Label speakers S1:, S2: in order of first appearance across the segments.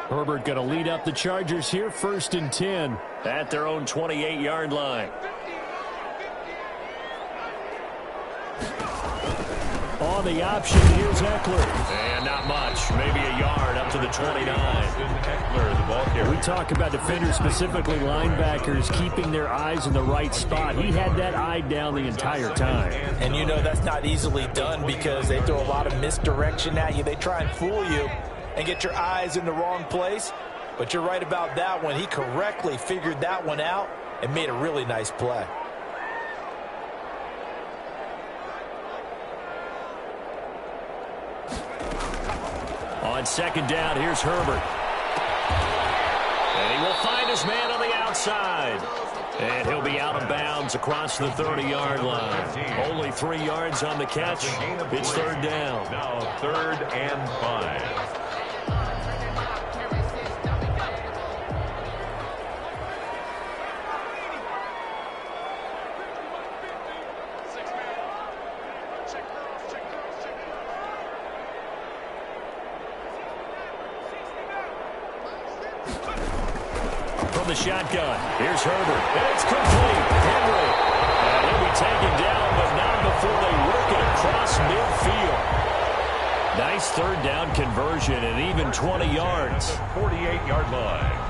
S1: Herbert going to lead up the Chargers here, 1st and 10 at their own 28-yard line. On the option, here's Eckler. And not much, maybe a yard up to the 29. Eckler, the ball carrier. We talk about defenders, specifically linebackers, keeping their eyes in the right spot. He had that eye down the entire time.
S2: And you know that's not easily done because they throw a lot of misdirection at you. They try and fool you and get your eyes in the wrong place. But you're right about that one. He correctly figured that one out and made a really nice play.
S1: On 2nd down, here's Herbert. And he will find his man on the outside. And he'll be out of bounds across the 30-yard line. Only 3 yards on the catch. It's 3rd down.
S3: Now 3rd and 5.
S1: The shotgun. Here's Herbert. It's complete. Henry. And he'll be taken down, but not before they work it across midfield. Nice 3rd down conversion and even 20 yards.
S3: 48-yard line.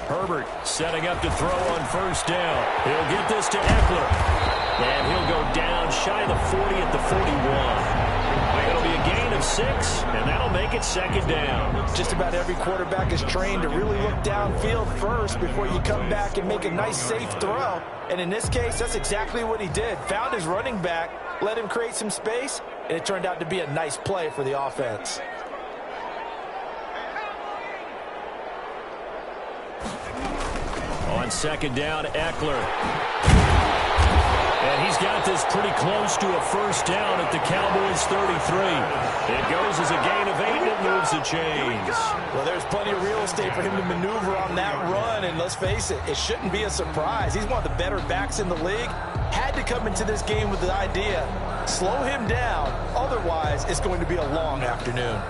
S1: Herbert setting up to throw on 1st down. He'll get this to Eckler. And he'll go down shy of the 40 at the 41. It'll be a gain of 6, and that'll make it 2nd down.
S2: Just about every quarterback is trained to really look downfield first before you come back and make a nice, safe throw. And in this case, that's exactly what he did. Found his running back, let him create some space, and it turned out to be a nice play for the offense.
S1: On 2nd down, Eckler. And he's got this pretty close to a 1st down at the Cowboys' 33. It goes as a gain of 8, and it moves the chains.
S2: Well, there's plenty of real estate for him to maneuver on that run, and let's face it, it shouldn't be a surprise. He's one of the better backs in the league. Had to come into this game with the idea, slow him down, otherwise it's going to be a long afternoon.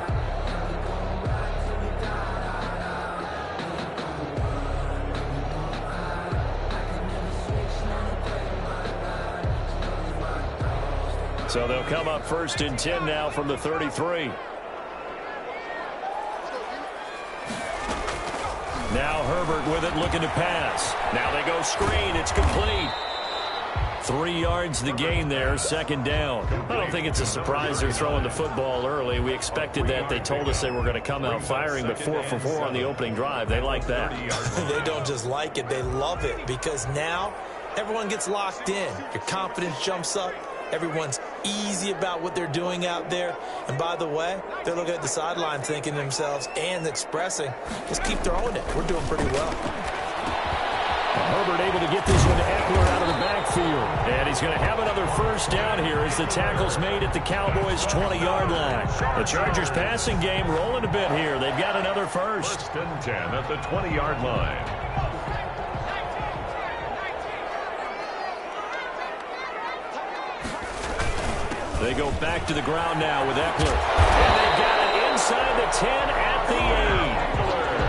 S1: So they'll come up 1st and 10 now from the 33. Now Herbert with it, looking to pass. Now they go screen. It's complete. 3 yards the gain there, 2nd down. I don't think it's a surprise they're throwing the football early. We expected that. They told us they were going to come out firing, but 4 for 4 on the opening drive. They like that.
S2: They don't just like it, they love it, because now everyone gets locked in. Your confidence jumps up. Everyone's easy about what they're doing out there. And by the way, they're looking at the sideline thinking to themselves and expressing, just keep throwing it. We're doing pretty well.
S1: Herbert able to get this one to Eckler out of the backfield. And he's going to have another 1st down here as the tackle's made at the Cowboys' 20-yard line. The Chargers passing game rolling a bit here. They've got another 1st.
S3: 1st and 10 at the 20-yard line.
S1: They go back to the ground now with Eckler. And they've got it inside the 10 at the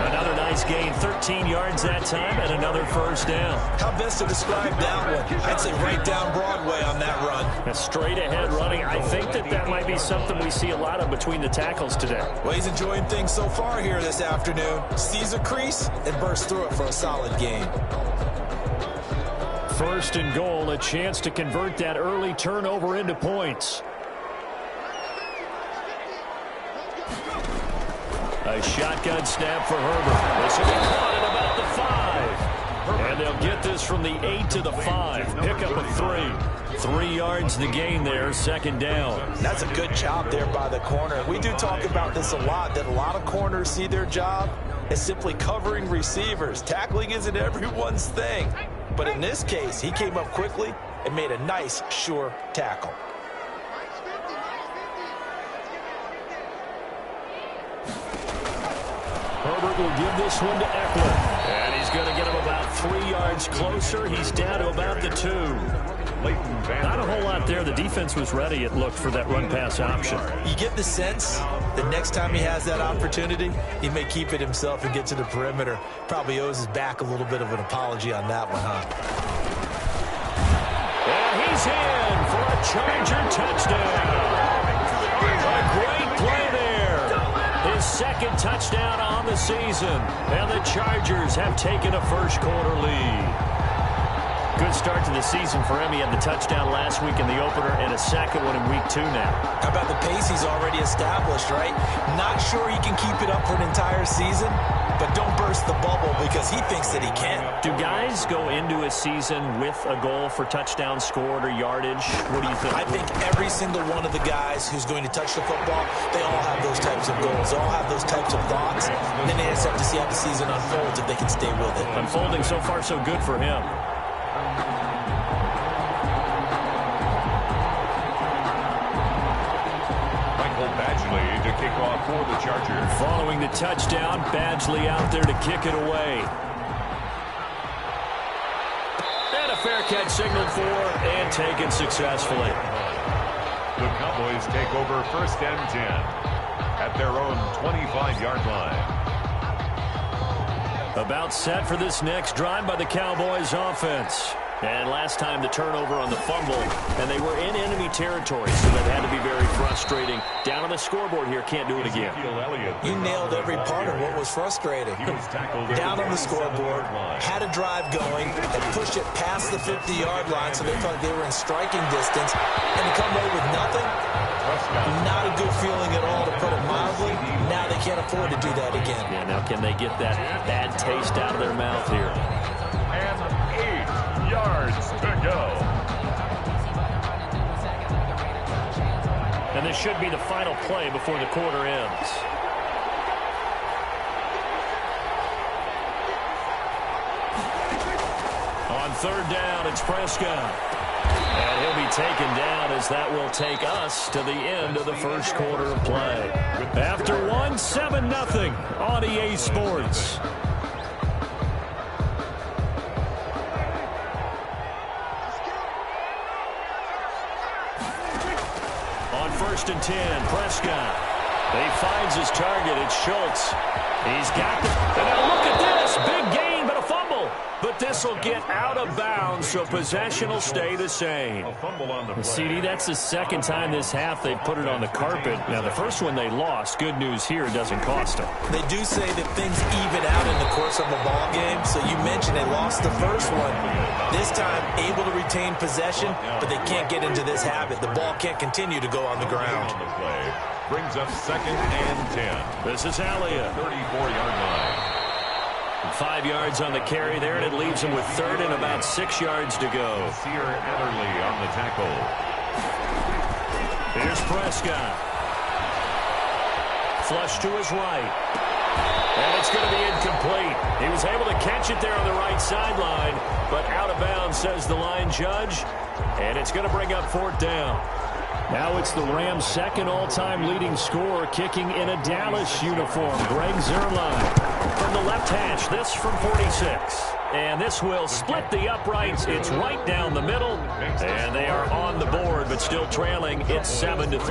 S1: 8. Another nice gain, 13 yards that time, and another 1st down.
S2: How best to describe that one? I'd say right down Broadway on that run.
S1: A straight ahead running. I think that might be something we see a lot of between the tackles today.
S2: Well, he's enjoying things so far here this afternoon. Sees a crease and bursts through it for a solid gain.
S1: 1st and goal, a chance to convert that early turnover into points. A shotgun snap for Herbert. This will be caught at about the 5. And they'll get this from the 8 to the 5. Pick up a 3. 3 yards the gain there, 2nd down.
S2: That's a good job there by the corner. We do talk about this a lot, that a lot of corners see their job as simply covering receivers. Tackling isn't everyone's thing. But in this case, he came up quickly and made a nice, sure tackle.
S1: Herbert will give this one to Eckler. And he's going to get him about 3 yards closer. He's down to about the 2. Not a whole lot there. The defense was ready, it looked, for that run-pass option.
S2: You get the sense the next time he has that opportunity, he may keep it himself and get to the perimeter. Probably owes his back a little bit of an apology on that one, huh?
S1: And he's in for a Charger touchdown. A great play there. His second touchdown on the season. And the Chargers have taken a first-quarter lead. Good start to the season for him. He had the touchdown last week in the opener and a second one in week 2 now.
S2: How about the pace he's already established, right? Not sure he can keep it up for an entire season, but don't burst the bubble because he thinks that he can.
S1: Do guys go into a season with a goal for touchdown scored or yardage? What do you think?
S2: I think every single one of the guys who's going to touch the football, they all have those types of goals. They all have those types of thoughts. And then they just have to see how the season unfolds if they can stay with it.
S1: Unfolding so far so good for him.
S3: To kick off for the Chargers.
S1: Following the touchdown, Badgley out there to kick it away. And a fair catch signaled for and taken successfully.
S3: The Cowboys take over 1st and 10 at their own 25-yard line.
S1: About set for this next drive by the Cowboys offense. And last time the turnover on the fumble, and they were in enemy territory, so that had to be very frustrating. Down on the scoreboard here, can't do it again.
S2: You nailed every part of what was frustrating. Down on the scoreboard, had a drive going, and pushed it past the 50-yard line, so they thought they were in striking distance, and to come away with nothing, not a good feeling at all, to put it mildly. Now they can't afford to do that again.
S1: Yeah, now can they get that bad taste out of their mouth here?
S3: And 8 yards to go.
S1: And this should be the final play before the quarter ends. On 3rd down, it's Prescott. And he'll be taken down as that will take us to the end of the first quarter of play. After 7-0 on EA Sports. On 1st and 10, Prescott. He finds his target. It's Schultz. He's got the... And now look at this. Big gain, but a fumble. But this will get out of bounds, so possession will stay the same. CD, that's the second time this half they've put it on the carpet. Now, the first one they lost. Good news here, it doesn't cost them.
S2: They do say that things even out in the course of a ball game. So you mentioned they lost the first one. This time, able to retain possession, but they can't get into this habit. The ball can't continue to go on the ground.
S3: On the play brings up 2nd and 10.
S1: This is Elliott.
S3: 34-yard line.
S1: 5 yards on the carry there, and it leaves him with 3rd and about 6 yards to go.
S3: Sear Adderley on the tackle.
S1: Here's Prescott. Flush to his right. And it's going to be incomplete. He was able to catch it there on the right sideline, but out of bounds, says the line judge. And it's going to bring up 4th down. Now it's the Rams' second all-time leading scorer, kicking in a Dallas uniform, Greg Zuerlein. From the left hash, this from 46. And this will split the uprights. It's right down the middle. And they are on the board, but still trailing. It's 7-3.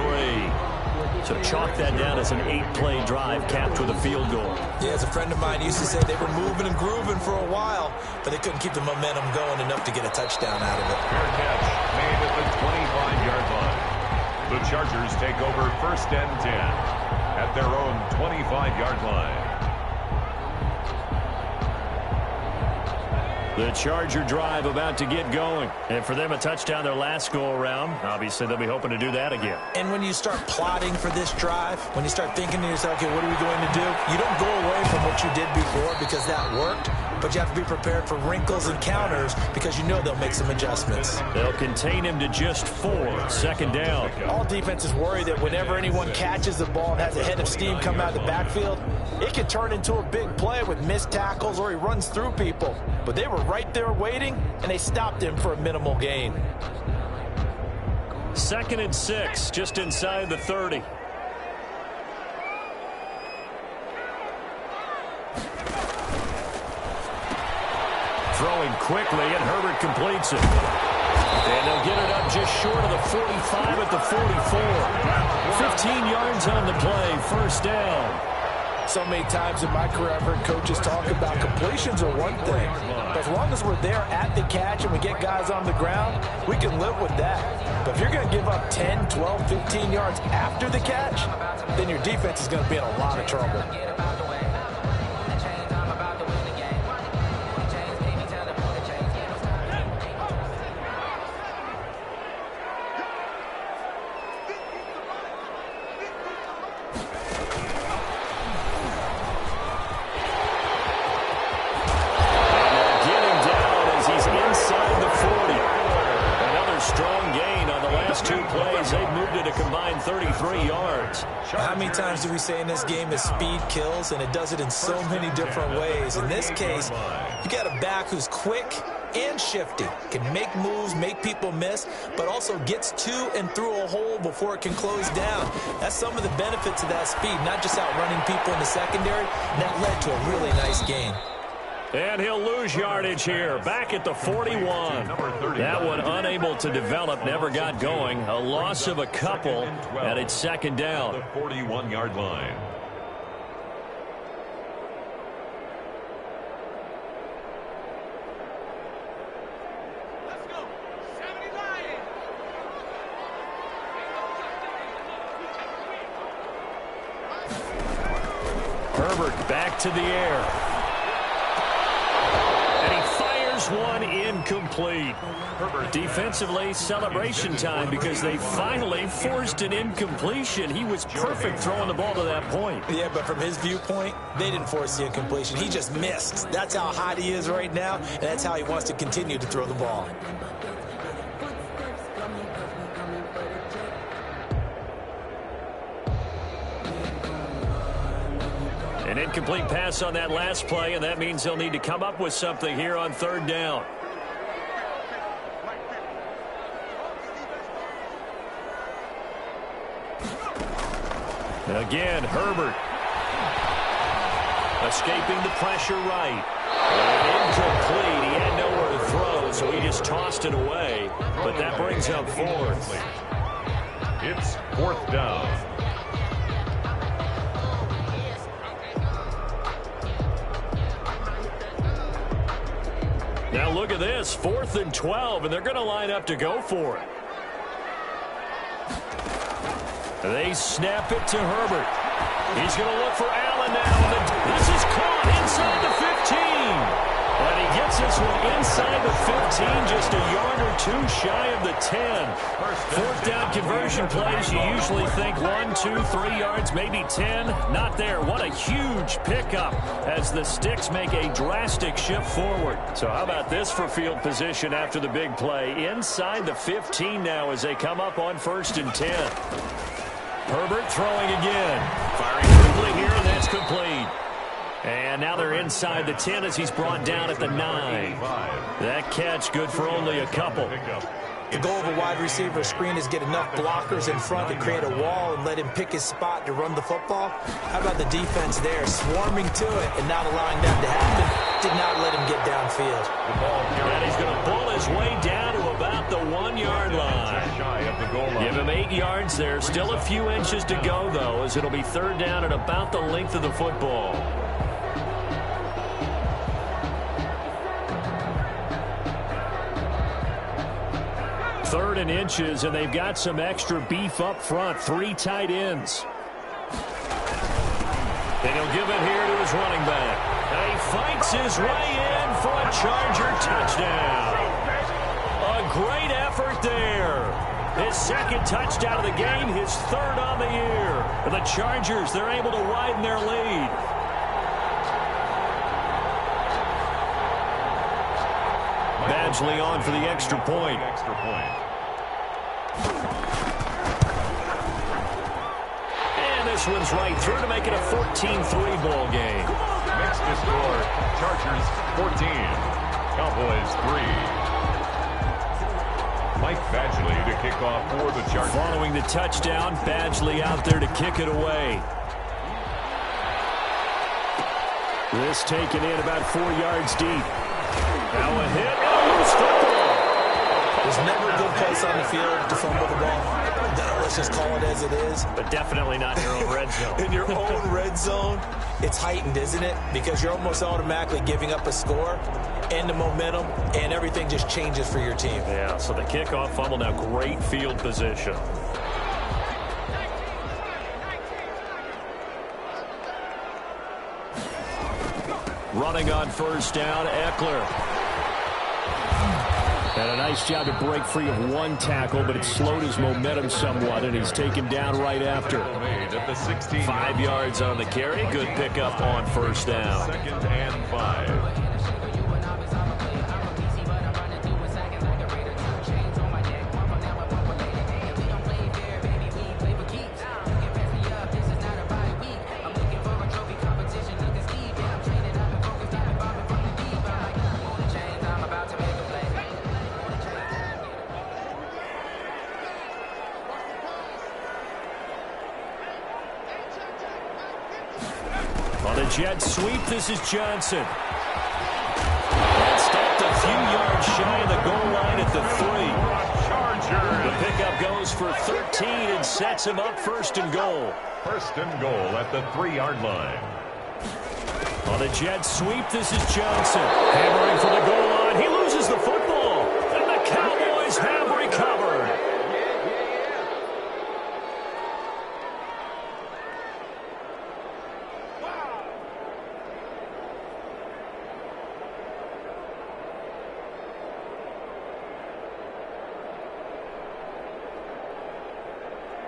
S1: So chalk that down as an 8-play drive capped with a field goal.
S2: Yeah, as a friend of mine used to say, they were moving and grooving for a while, but they couldn't keep the momentum going enough to get a touchdown out of it.
S3: Fair catch made at the 25-yard line. The Chargers take over 1st and 10 at their own 25-yard line.
S1: The Charger drive about to get going. And for them, a touchdown their last go-around. Obviously, they'll be hoping to do that again.
S2: And when you start plotting for this drive, when you start thinking to yourself, okay, what are we going to do? You don't go away from what you did before because that worked, but you have to be prepared for wrinkles and counters because you know they'll make some adjustments.
S1: They'll contain him to just 4. 2nd down.
S2: All defenses worry that whenever anyone catches the ball and has a head of steam come out of the backfield, it can turn into a big play with missed tackles or he runs through people. But they were right there waiting, and they stopped him for a minimal gain.
S1: 2nd and 6, just inside the 30. throwing quickly, and Herbert completes it. And they'll get it up just short of the 45 at the 44. 15 yards on the play, first down.
S2: So many times in my career, I've heard coaches talk about completions are one thing. But as long as we're there at the catch and we get guys on the ground, we can live with that. But if you're going to give up 10, 12, 15 yards after the catch, then your defense is going to be in a lot of trouble. How many times do we say in this game that speed kills, and it does it in so many different ways? In this case, you got a back who's quick and shifty, can make moves, make people miss, but also gets to and through a hole before it can close down. That's some of the benefits of that speed, not just outrunning people in the secondary, and that led to a really nice gain.
S1: And he'll lose yardage here, back at the 41. That one unable to develop, never got going. A loss of a couple, and it's second down.
S3: The 41-yard line.
S4: Let's go. 79.
S1: Herbert back to the air. One incomplete. Defensively, celebration time because they finally forced an incompletion. He was perfect throwing the ball to that point.
S2: Yeah, but from his viewpoint, they didn't force the incompletion. He just missed. That's how hot he is right now, and that's how he wants to continue to throw the ball.
S1: An incomplete pass on that last play, and that means they'll need to come up with something here on third down. And again, Herbert. Escaping the pressure right. And incomplete. He had nowhere to throw, so he just tossed it away. But that brings up fourth.
S3: It's fourth down.
S1: Now look at this, 4th and 12, and they're going to line up to go for it. They snap it to Herbert. He's going to look for Allen now. This is caught inside the 15. And he gets this one inside the 15, just a yard or two shy of the 10. Fourth down conversion plays, you usually think 1, 2, 3 yards, maybe 10. Not there. What a huge pickup as the Sticks make a drastic shift forward. So how about this for field position after the big play? Inside the 15 now as they come up on 1st and 10. Herbert throwing again. Firing quickly here, and that's complete. And now they're inside the 10 as he's brought down at the 9. That catch good for only a couple.
S2: The goal of a wide receiver screen is get enough blockers in front to create a wall and let him pick his spot to run the football. How about the defense there, swarming to it and not allowing that to happen? Did not let him get downfield.
S1: And he's going to pull his way down to about the 1-yard line. Give him 8 yards there. Still a few inches to go, though, as it'll be third down at about the length of the football. Third and inches, and they've got some extra beef up front. 3 tight ends. And he'll give it here to his running back. And he fights his way in for a Charger touchdown. A great effort there. His second touchdown of the game, his third on the year. And the Chargers, they're able to widen their lead. Badgley on for the extra point. And this one's right through to make it a 14-3 ball game.
S3: Next to score, Chargers 14, Cowboys 3. Mike Badgley to kick off for the Chargers.
S1: Following the touchdown, Badgley out there to kick it away. This taken in about 4 yards deep. Now a hit and a loose football.
S2: There's never a good place on the field to fumble the ball. Let's just call it as it is.
S1: But definitely not in your own red zone.
S2: In your own red zone, it's heightened, isn't it? Because you're almost automatically giving up a score and the momentum, and everything just changes for your team.
S1: Yeah, so the kickoff fumble, now great field position. Running on first down, Eckler. And a nice job to break free of one tackle, but it slowed his momentum somewhat, and he's taken down right after. 5 yards on the carry. Good pickup on first down.
S3: 2nd and 5.
S1: On a jet sweep, this is Johnson. And stopped a few yards shy of the goal line at the 3. The pickup goes for 13 and sets him up first and goal.
S3: First and goal at the 3-yard line.
S1: On a jet sweep, this is Johnson. Hammering for the goal line. He loses the football. And the Cowboys have recovered.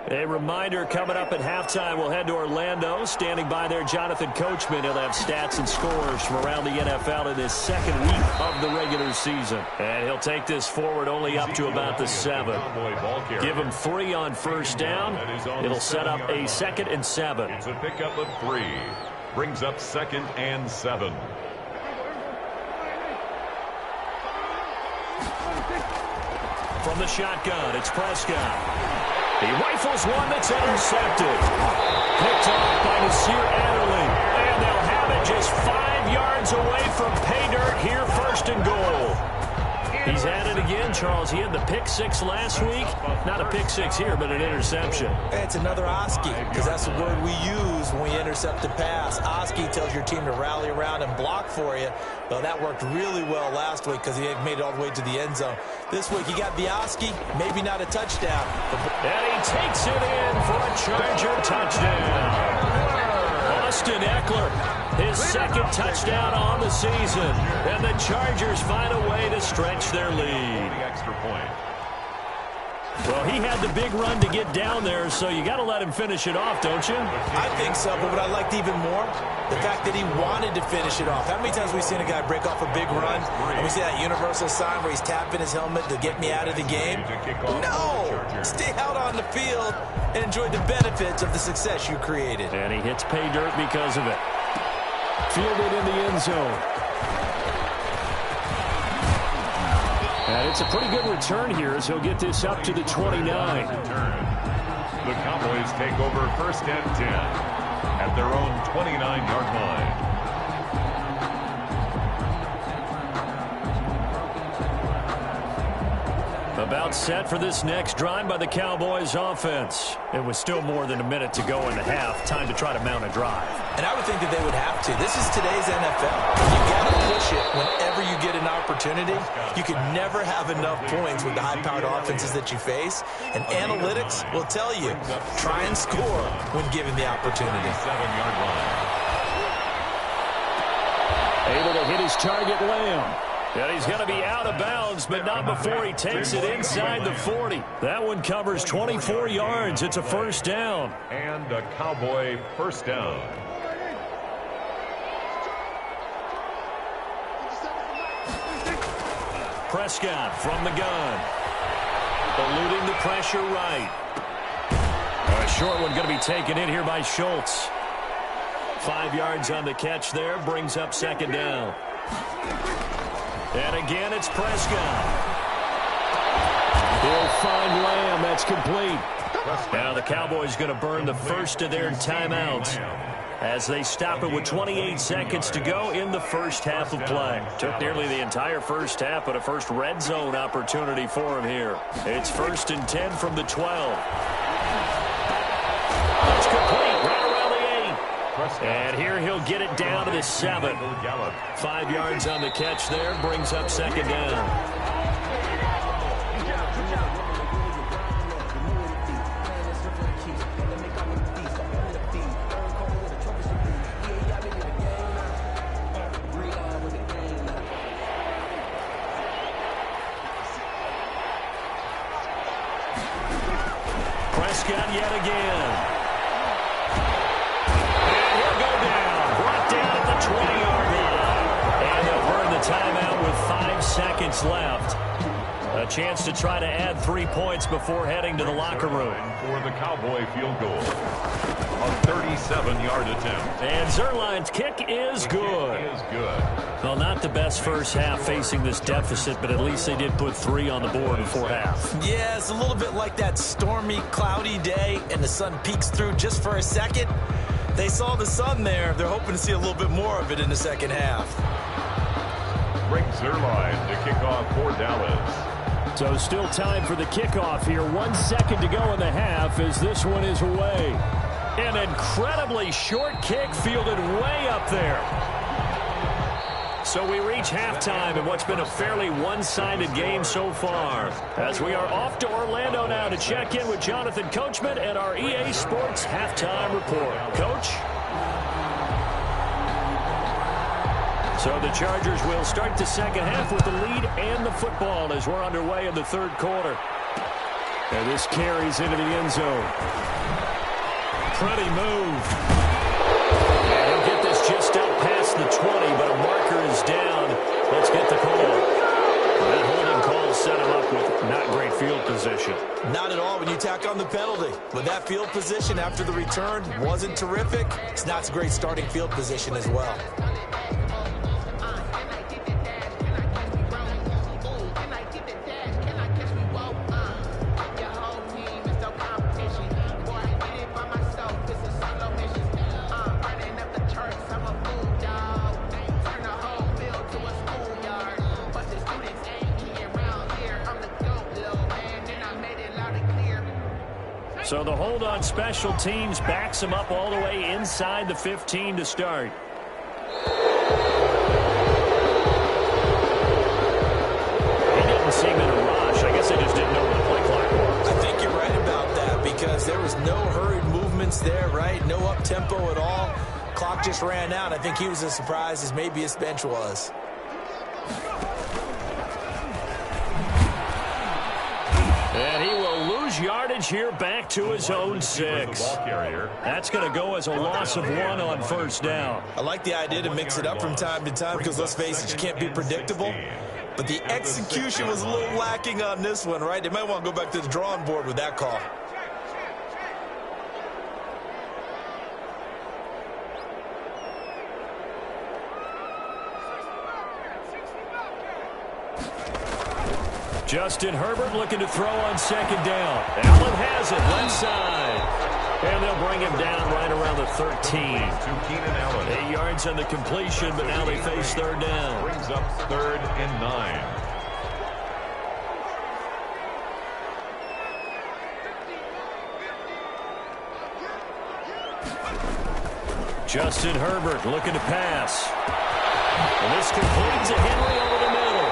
S1: A reminder, coming up at halftime, we'll head to Orlando. Standing by there, Jonathan Coachman. He'll have stats and scores from around the NFL in his second week of the regular season. And he'll take this forward only up to about the 7. Give him 3 on first down. It'll set up a 2nd and 7.
S3: It's a pickup of 3. Brings up 2nd and 7.
S1: From the shotgun, it's Prescott. He rifles one that's intercepted. Picked off by Nasir Adderley. And they'll have it just 5 yards away from pay dirt here, first and goal. He's at it again, Charles. He had the pick 6 last week. Not a pick 6 here, but an interception.
S2: It's another Oski, because that's the word we use when we intercept a pass. Oski tells your team to rally around and block for you. Well, that worked really well last week because he had made it all the way to the end zone. This week, he got the Oski, maybe not a touchdown.
S1: And he takes it in for a Charger touchdown. Austin Eckler, his 2nd touchdown on the season. And the Chargers find a way to stretch their lead.
S3: Extra point.
S1: Well, he had the big run to get down there, so you got to let him finish it off, don't you?
S2: I think so, but what I liked even more, the fact that he wanted to finish it off. How many times have we seen a guy break off a big run, and we see that universal sign where he's tapping his helmet to get me out of the game? No! Stay out on the field and enjoy the benefits of the success you created.
S1: And he hits pay dirt because of it. Fielded in the end zone. And it's a pretty good return here as he'll get this up to the 29.
S3: The Cowboys take over 1st and 10 at their own 29-yard line.
S1: About set for this next drive by the Cowboys offense. It was still more than a minute to go in the half. Time to try to mount a drive.
S2: And I would think that they would have to. This is today's NFL. You got to push it whenever you get an opportunity. You can never have enough points with the high-powered offenses that you face. And analytics will tell you, try and score when given the opportunity.
S3: 7-yard line.
S1: Able to hit his target, Lamb. And he's going to be out of bounds, but not before he takes it inside the 40. That one covers 24 yards. It's a first down.
S3: And a Cowboy first down.
S1: Prescott from the gun. Eluding the pressure right. A short one going to be taken in here by Schultz. 5 yards on the catch there. Brings up 2nd down. And again, it's Prescott. He'll find Lamb. That's complete. Now the Cowboys going to burn the first of their timeouts. as they stop it with 28 seconds to go in the first half of play. Took nearly the entire first half, but a first red zone opportunity for him here. It's 1st and 10 from the 12. It's complete right around the 8. And here he'll get it down to the 7. 5 yards on the catch there, brings up 2nd down. Prescott yet again. And he'll go down. Brought down at the 20-yard line. And they'll burn the timeout with 5 seconds left. A chance to try to add 3 points before heading to the locker room.
S3: For the Cowboy field goal. A 37-yard attempt.
S1: And Zerline's kick is good. Well, not the best first half facing this deficit, but at least they did put 3 on the board before half.
S2: Yeah, it's a little bit like that stormy, cloudy day, and the sun peeks through just for a second. They saw the sun there. They're hoping to see a little bit more of it in the second half.
S3: Greg Zerline to kick off for Dallas.
S1: So still time for the kickoff here. 1 second to go in the half as this one is away. An incredibly short kick fielded way up there. So we reach halftime in what's been a fairly one-sided game so far. As we are off to Orlando now to check in with Jonathan Coachman and our EA Sports Halftime Report. Coach? So the Chargers will start the second half with the lead and the football as we're underway in the third quarter. And this carries into the end zone. Pretty move. And he'll get this just up past the 20, but a marker is down. Let's get the call. That holding call set him up with not great field position.
S2: Not at all when you tack on the penalty. With that field position after the return wasn't terrific, it's not a great starting field position as well.
S1: So the hold on special teams backs him up all the way inside the 15 to start. He didn't seem in a rush. I guess they just didn't know what the play clock was.
S2: I think you're right about that because there was no hurried movements there, right? No up-tempo at all. Clock just ran out. I think he was as surprised as maybe his bench was.
S1: And he will lose yardage here back to his own 6. That's going to go as a loss of 1 on first down.
S2: I like the idea to mix it up from time to time because, let's face it, you can't be predictable. But the execution was a little lacking on this one, right? They might want to go back to the drawing board with that call.
S1: Justin Herbert looking to throw on second down. Allen has it left side. And they'll bring him down right around the 13. 8 yards on the completion, but now they face third down.
S3: Brings up 3rd and 9.
S1: Justin Herbert looking to pass. And this completes a Henry over the middle.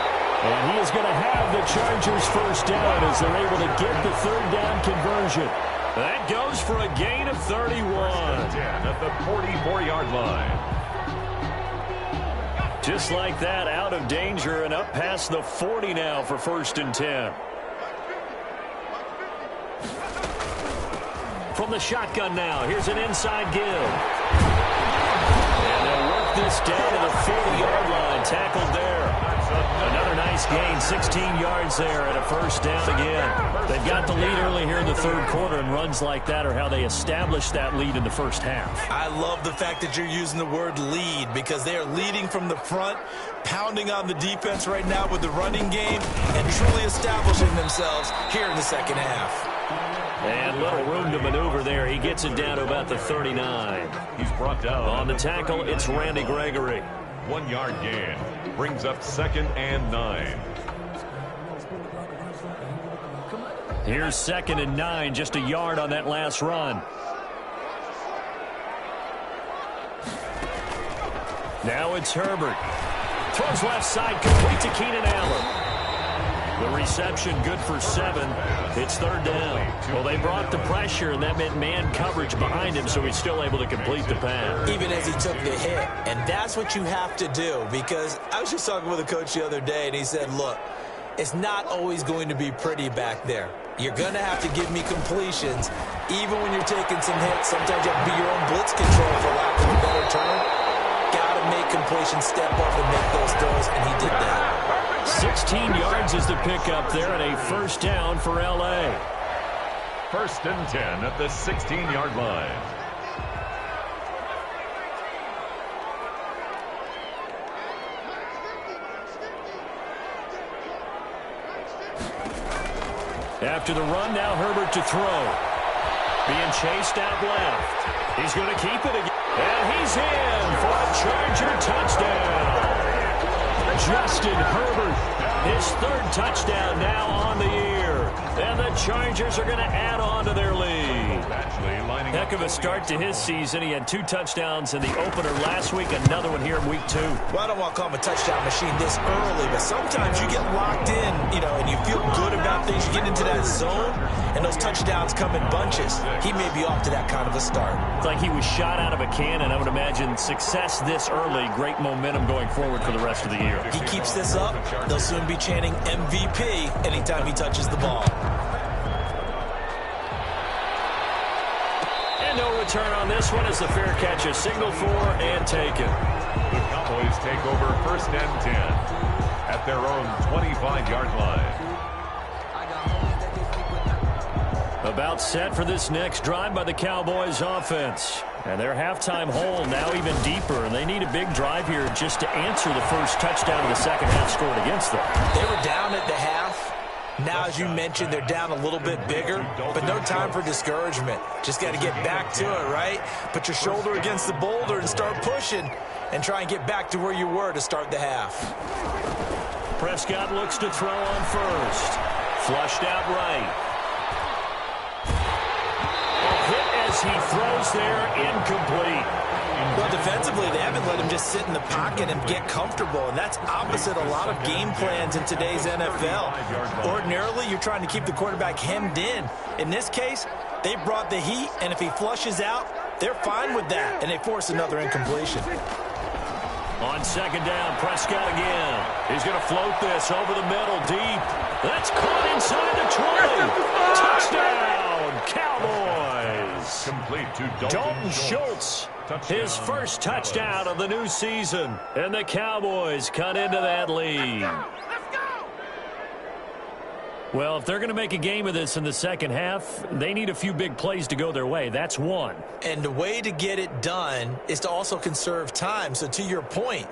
S1: And he is going to have the Chargers first down as they're able to get the third down conversion. That goes for a gain of 31.
S3: At the 44-yard line.
S1: Just like that, out of danger and up past the 40 now for 1st and 10. From the shotgun now, here's an inside give. And they'll work this down to the 40-yard line, tackled there. Another nice gain, 16 yards there and a first down again. They've got the lead early here in the third quarter, and runs like that are how they establish that lead in the first half.
S2: I love the fact that you're using the word lead because they are leading from the front, pounding on the defense right now with the running game, and truly establishing themselves here in the second half.
S1: And little room to maneuver there. He gets it down to about the 39.
S3: He's brought down.
S1: On the tackle, it's Randy Gregory.
S3: 1 yard gain. Brings up 2nd and 9.
S1: Here's 2nd and 9, just a yard on that last run. Now it's Herbert. Throws left side, complete to Keenan Allen. The reception good for 7. It's 3rd down. Well, they brought the pressure, and that meant man coverage behind him, so he's still able to complete the pass.
S2: Even as he took the hit. And that's what you have to do, because I was just talking with a coach the other day, and he said, look, it's not always going to be pretty back there. You're going to have to give me completions, even when you're taking some hits. Sometimes you have to be your own blitz control, for lack of a better term. Got to make completions, step up and make those throws, and he did that.
S1: 16 yards is the pickup there, and a 1st down for L.A.
S3: 1st and 10 at the 16-yard line.
S1: After the run, now Herbert to throw. Being chased out left. He's going to keep it again. And he's in for a Charger touchdown. Justin Herbert, his 3rd touchdown now on the year. And the Chargers are going to add on to their lead. Heck of a start to his season. He had 2 touchdowns in the opener last week, another one here in week 2.
S2: Well, I don't want to call him a touchdown machine this early, but sometimes you get locked in, and you feel good about things. You get into that zone, and those touchdowns come in bunches. He may be off to that kind of a start.
S1: It's like he was shot out of a cannon. I would imagine success this early, great momentum going forward for the rest of the year.
S2: He keeps this up, they'll soon be chanting MVP anytime he touches the ball.
S1: And no return on this one as the fair catch is signaled for and taken.
S3: The Cowboys take over 1st and 10 at their own 25-yard line.
S1: About set for this next drive by the Cowboys offense. And their halftime hole now even deeper, and they need a big drive here just to answer the first touchdown of the second half scored against them.
S2: They were down at the half. Now, as you mentioned, they're down a little bit bigger, but no time for discouragement. Just got to get back to it, right? Put your shoulder against the boulder and start pushing and try and get back to where you were to start the half.
S1: Prescott looks to throw on first. Flushed out right. As he throws there, incomplete.
S2: Well, defensively, they haven't let him just sit in the pocket and get comfortable, and that's opposite a lot of game plans in today's NFL. Ordinarily, you're trying to keep the quarterback hemmed in. In this case, they brought the heat, and if he flushes out, they're fine with that, and they force another incompletion.
S1: On 2nd down, Prescott again. He's going to float this over the middle, deep. That's caught inside the 20. Touchdown, Cowboys.
S3: Complete to
S1: Dalton Schultz. His first touchdown of the new season. And the Cowboys cut into that lead.
S4: Let's go!
S1: Well, if they're going to make a game of this in the second half, they need a few big plays to go their way. That's one.
S2: And the way to get it done is to also conserve time. So to your point,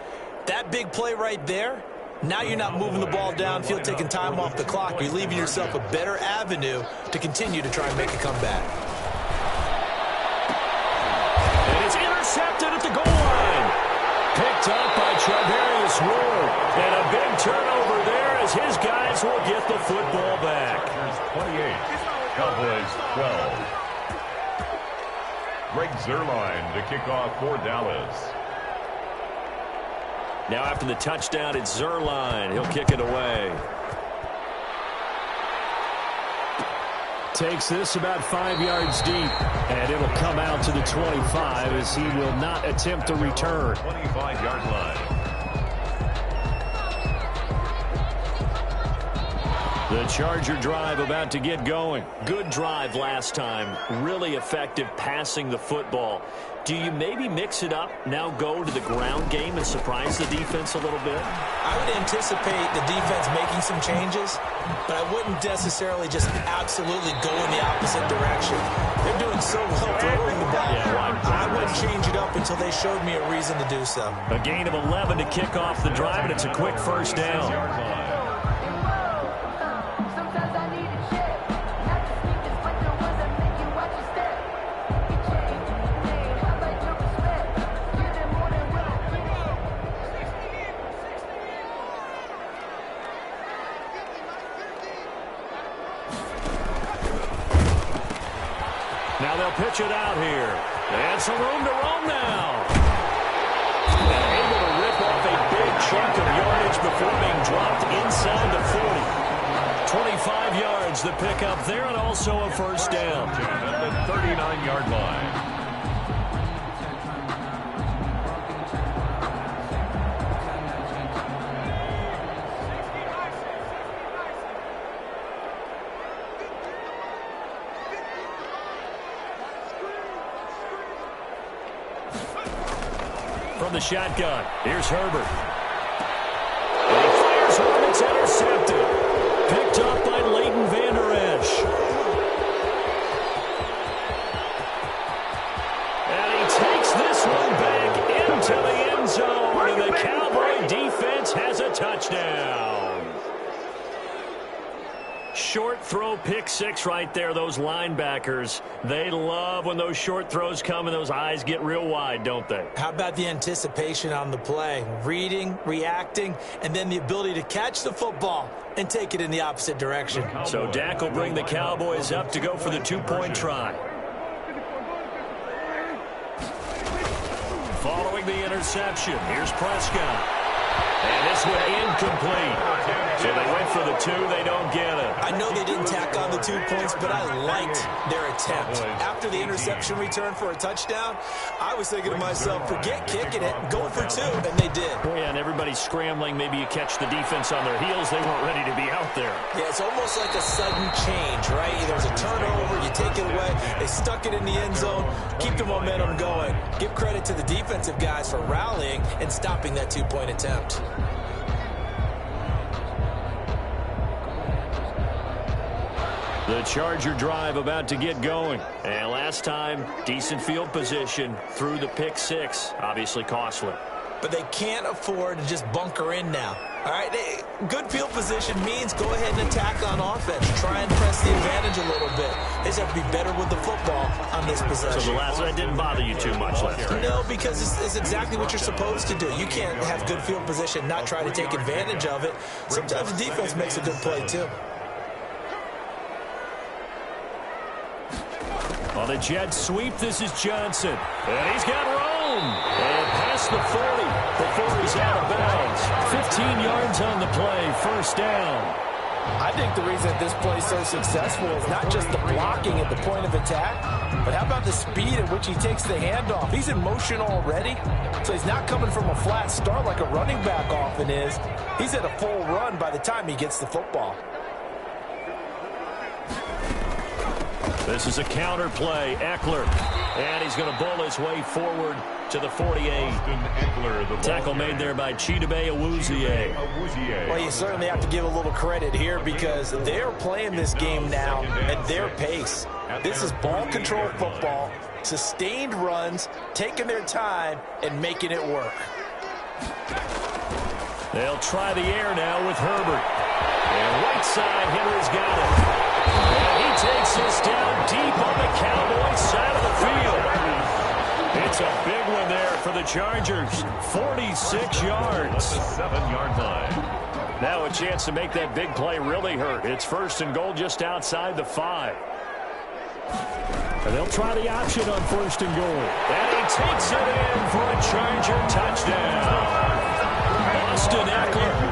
S2: that big play right there, now you're not moving the ball downfield, taking time off the clock. You're leaving yourself a better avenue to continue to try and make a comeback.
S1: And it's intercepted at the goal line. Picked up by Travarius Ward. And a big turnover there as his guys will get the football back.
S3: 28, Cowboys 12. Greg Zuerlein to kick off for Dallas.
S1: Now after the touchdown, it's Zuerlein. He'll kick it away. Takes this about 5 yards deep, and it'll come out to the 25 as he will not attempt to return.
S3: 25-yard line.
S1: The Charger drive about to get going. Good drive last time. Really effective passing the football. Do you maybe mix it up, now go to the ground game and surprise the defense a little bit?
S2: I would anticipate the defense making some changes, but I wouldn't necessarily just absolutely go in the opposite direction. They're doing so well throwing the ball. I wouldn't change it up until they showed me a reason to do so.
S1: A gain of 11 to kick off the drive, and it's a quick first down. stretch it out here. And some room to roam now. And able to rip off a big chunk of yardage before being dropped inside the 40. 25 yards the pickup there, and also a first down.
S3: At the 39-yard line.
S1: From the shotgun, here's Herbert. And he fires one, it's intercepted. Picked up by Leighton Vander Esch. And he takes this one back into the end zone, and the Cowboy defense has a touchdown. Short throw, pick six right there. Those linebackers, they love when those short throws come and those eyes get real wide, don't they?
S2: How about the anticipation on the play? Reading, reacting, and then the ability to catch the football and take it in the opposite direction.
S1: So Dak will bring the Cowboys up to go for the two-point try. Following the interception, here's Prescott. And this one incomplete. So they went for the two. They don't get it.
S2: I know they didn't tack on the 2 points, but I liked their attempt. After the interception return for a touchdown, I was thinking to myself, forget kicking it, go for two, and they did.
S1: Yeah, and everybody's scrambling. Maybe you catch the defense on their heels. They weren't ready to be out there.
S2: Yeah, it's almost like a sudden change, right? There's a turnover, you take it away, they stuck it in the end zone, keep the momentum going. Give credit to the defensive guys for rallying and stopping that 2-point attempt.
S1: The Charger drive about to get going. And last time, decent field position through the pick six. Obviously costly.
S2: But they can't afford to just bunker in now. All right, good field position means go ahead and attack on offense. Try and press the advantage a little bit. They just have to be better with the football on this possession.
S1: So the last one didn't bother you too much last time?
S2: No, because it's exactly what you're supposed to do. You can't have good field position, not try to take advantage of it. Sometimes the defense makes a good play, too.
S1: On the jet sweep, this is Johnson. And he's got room. And past the 40 before he's out of bounds. 15 yards on the play, first down.
S5: I think the reason this play is so successful is not just the blocking at the point of attack, but how about the speed at which he takes the handoff? He's in motion already, so he's not coming from a flat start like a running back often is. He's at a full run by the time he gets the football.
S1: This is a counter play, Eckler. And he's going to bowl his way forward to the 48. Tackle made there by Chidobe Awuzie.
S5: Well, you certainly have to give a little credit here because they're playing this game now at their pace. This is ball control football, sustained runs, taking their time, and making it work.
S1: They'll try the air now with Herbert. And right side, Henry's got it. And he takes this down deep on the Cowboys side of the field. It's a big one there for the Chargers. 46 yards.
S3: 7-yard line.
S1: Now a chance to make that big play really hurt. It's first and goal just outside the 5. And they'll try the option on first and goal. And he takes it in for a Charger touchdown. Austin Eckler.